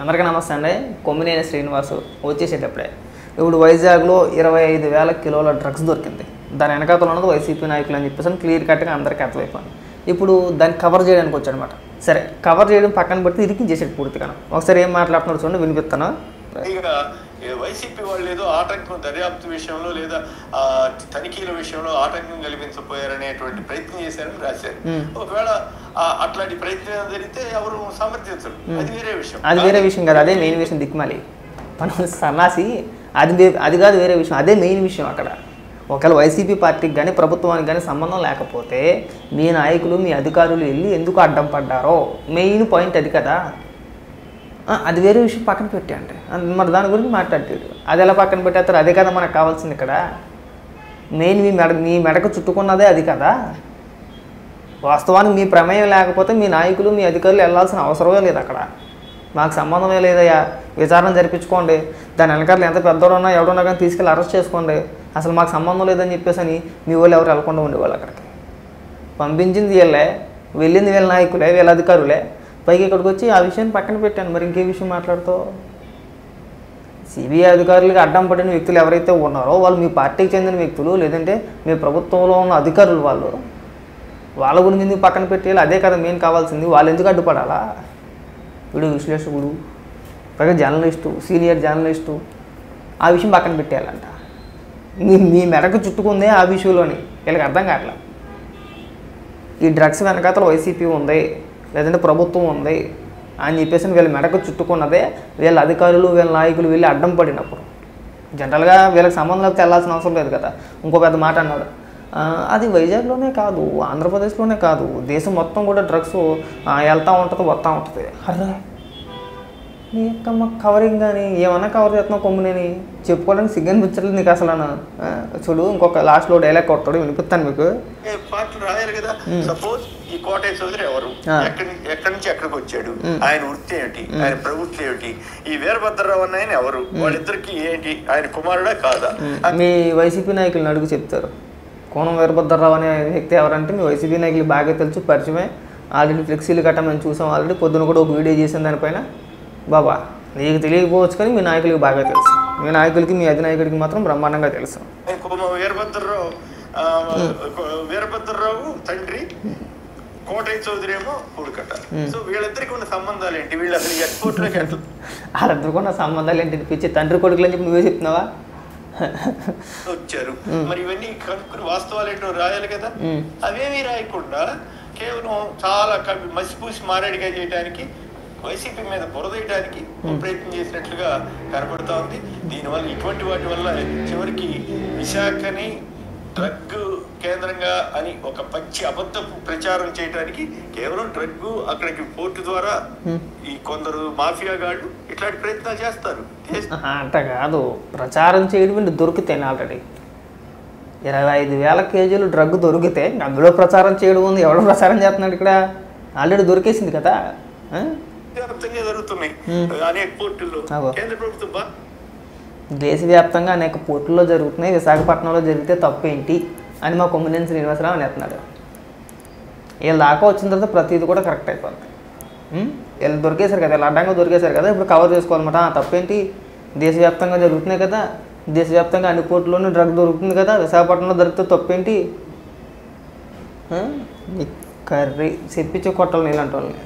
అందరికీ నమస్తే అండి. కొమ్మినేని శ్రీనివాసు వచ్చేసేటప్పుడే ఇప్పుడు వైజాగ్లో 25,000 కిలోల డ్రగ్స్ దొరికింది. దాని వెనకాతలో ఉన్నది వైసీపీ నాయకులు అని చెప్పేసి క్లియర్ కట్గా అందరికీ అర్థమైపోయింది. ఇప్పుడు దాన్ని కవర్ చేయడానికి వచ్చాడనమాట. సరే, కవర్ చేయడం పక్కన పెడితే ఇరికించేసాడు పూర్తిగా. ఒకసారి ఏం మాట్లాడుతున్నాడు చూడండి, వినిపిస్తాను. ఇక వైసీపీ వాళ్ళు ఏదో ఆటంకం దర్యాప్తు విషయంలో లేదా తనిఖీల విషయంలో ఆటంకం కలిగించపోయారనేటువంటి ప్రయత్నం చేశారని రాశారు. ఒకవేళ అట్లాంటి ప్రయత్నం జరిగితే ఎవరు సమర్థించరు, అది వేరే విషయం. అది వేరే విషయం కాదు, అదే మెయిన్ విషయం. దిక్మాలి మనం సన్నాసి, అది కాదు వేరే విషయం, అదే మెయిన్ విషయం. అక్కడ ఒకవేళ వైసీపీ పార్టీకి కానీ ప్రభుత్వానికి కానీ సంబంధం లేకపోతే మీ నాయకులు మీ అధికారులు వెళ్ళి ఎందుకు అడ్డం పడ్డారో మెయిన్ పాయింట్ అది కదా. అది వేరే విషయం పక్కన పెట్టి అంటే మరి దాని గురించి మాట్లాడాడు. అది ఎలా పక్కన పెట్టేస్తారు? అదే కదా మనకు కావాల్సింది ఇక్కడ. మెయిన్ మీ మెడకు చుట్టుకున్నదే అది కదా. వాస్తవానికి మీ ప్రమేయం లేకపోతే మీ నాయకులు మీ అధికారులు వెళ్ళాల్సిన అవసరమే లేదు. అక్కడ మాకు సంబంధమే లేదయ్యా, విచారణ జరిపించుకోండి, దాని వెనకాల ఎంత పెద్దవాళ్ళు ఉన్నా ఎవడున్నా కానీ తీసుకెళ్ళి అరెస్ట్ చేసుకోండి, అసలు మాకు సంబంధం లేదని చెప్పేసి అని మీ వాళ్ళు ఎవరు వెళ్ళకుండా ఉండేవాళ్ళు. అక్కడికి పంపించింది వీళ్ళే, వెళ్ళింది వీళ్ళ నాయకులే, వీళ్ళ అధికారులే. పైకి ఇక్కడికి వచ్చి ఆ విషయాన్ని పక్కన పెట్టాను. మరి ఇంకే విషయం మాట్లాడుతావు? సిబిఐ అధికారులకి అడ్డం పడిన వ్యక్తులు ఎవరైతే ఉన్నారో వాళ్ళు మీ పార్టీకి చెందిన వ్యక్తులు, లేదంటే మీ ప్రభుత్వంలో ఉన్న అధికారులు, వాళ్ళ గురించి ఎందుకు పక్కన పెట్టేయాలి? అదే కదా మెయిన్ కావాల్సింది. వాళ్ళు ఎందుకు అడ్డుపడాలా? వీడు విశ్లేషకుడు, పైగా జర్నలిస్టు, సీనియర్ జర్నలిస్టు, ఆ విషయం పక్కన పెట్టేయాలంట. మీ మెడకు చుట్టుకుందే ఆ విషయంలోని. వీళ్ళకి అర్థం కావట్లా. ఈ డ్రగ్స్ వెనకాతల వైసీపీ ఉంది, లేదంటే ప్రభుత్వం ఉంది అని చెప్పేసి వీళ్ళ మెడకు చుట్టుకున్నదే వీళ్ళ అధికారులు వీళ్ళ నాయకులు వెళ్ళి అడ్డం పడినప్పుడు. జనరల్గా వీళ్ళకి సంబంధం లేకపోతే వెళ్ళాల్సిన అవసరం లేదు కదా. ఇంకో పెద్ద మాట అన్నాడు, అది వైజాగ్లోనే కాదు, ఆంధ్రప్రదేశ్లోనే కాదు, దేశం మొత్తం కూడా డ్రగ్స్ వెళ్తూ ఉంటుంది, వస్తూ ఉంటుంది. అర్రే నీ యొక్క కవరింగ్ కానీ ఏమన్నా కవర్ చేస్తున్నావు కొమ్మునేని చెప్పుకోవడానికి సిగ్గనిపించలేదు నీకు అసలు. చూడు, ఇంకొక లాస్ట్లో డైలాగ్ కొడతాడు, వినిపిస్తాను మీకు. పాటలు రాయాలి కదా. సపోజ్ ఈ కోటయ్య చౌదరి ఎవరు, ఎక్కడి నుంచి ఎక్కడికి వచ్చాడు, ఆయన వృత్తి ఏమిటి, ఆయన ప్రవృత్తి ఏమిటి, ఈ వీరభద్రరావు అన్న ఆయన ఎవరు, వాళ్ళిద్దరికి ఏంటి, ఆయన కుమారుడా కాదా? మీ వైసీపీ నాయకులను అడుగు చెప్తారు. కోనం వీరభద్రరావు అనే వ్యక్తి ఎవరంటే మీ వైసీపీ నాయకులు బాగా తెలుసు, పరిచయమే. ఆల్రెడీ ఫ్లెక్సీలు గట్ట మేము చూసాం. ఆల్రెడీ పొద్దున కూడా ఒక వీడియో చేసాం దానిపైన. బాబా నీకు తెలియకపోవచ్చు కానీ మీ నాయకులకి బాగా తెలుసు. మీ నాయకులకి మీ అధినాయకుడికి మాత్రం బ్రహ్మాండంగా తెలుసు. వీరభద్రరావు తండ్రి, కోటయ్య చౌదరి ఏమో కొడుకట. సో వీళ్ళిద్దరికి ఉన్న సంబంధాలు ఏంటి? వీళ్ళు అసలు ఎక్స్పోర్ట్లోకి వాళ్ళిద్దరికి ఉన్న సంబంధాలు ఏంటి? పిచ్చి తండ్రి కొడుకులు అని చెప్పి నువ్వే చెప్తున్నావా? వచ్చారు మరి ఇవన్నీ కనుక్కుని వాస్తవాలు ఏంటో రాయాలి కదా. అవేమీ రాయకుండా కేవలం చాలా మసిపూసి మారేడుగా చేయడానికి, వైసీపీ మీద బురదేయడానికి ప్రయత్నం చేసినట్లుగా కనబడుతూ ఉంది. దీనివల్ల ఇటువంటి వాటి వల్ల చివరికి విశాఖని డ్రగ్ కేంద్రంగా అని ఒక పచ్చి అబద్ధపు ప్రచారం చేయడానికి, కేవలం డ్రగ్ అక్కడికి పోర్టు ద్వారా ఈ కొందరు మాఫియా గాళ్ళు ఇట్లాంటి ప్రయత్నాలు చేస్తారు. అంట కాదు, ప్రచారం చేయడం దొరికితే ఆల్రెడీ 25,000 కేజీలు డ్రగ్ దొరికితే అందులో ప్రచారం చేయడం ఉంది. ఎవడో ప్రచారం చేస్తున్నాడు ఇక్కడ? ఆల్రెడీ దొరికేసింది కదా. వ్యాప్తంగా జరుగుతున్నాయి అనేక పోర్టుల్లో. కేంద్ర ప్రభుత్వం దేశవ్యాప్తంగా అనేక పోర్టుల్లో జరుగుతున్నాయి, విశాఖపట్నంలో జరిగితే తప్పేంటి అని మా కొమ్మినేని శ్రీనివాసరావు అనేస్తున్నాడు. వీళ్ళు దాకా వచ్చిన తర్వాత ప్రతిదీ కూడా కరెక్ట్ అయిపోతుంది. వీళ్ళు దొరికేశారు కదా, వీళ్ళు అడ్డంగా దొరికేశారు కదా, ఇప్పుడు కవర్ చేసుకోవాలన్నమాట. తప్పేంటి? దేశవ్యాప్తంగా జరుగుతున్నాయి కదా, దేశవ్యాప్తంగా అన్ని పోర్టుల్లోనూ డ్రగ్ దొరుకుతుంది కదా, విశాఖపట్నంలో దొరికితే తప్పేంటి? కర్రీ చెప్పించే కొట్టాలి నీళ్ళంటే వాళ్ళని.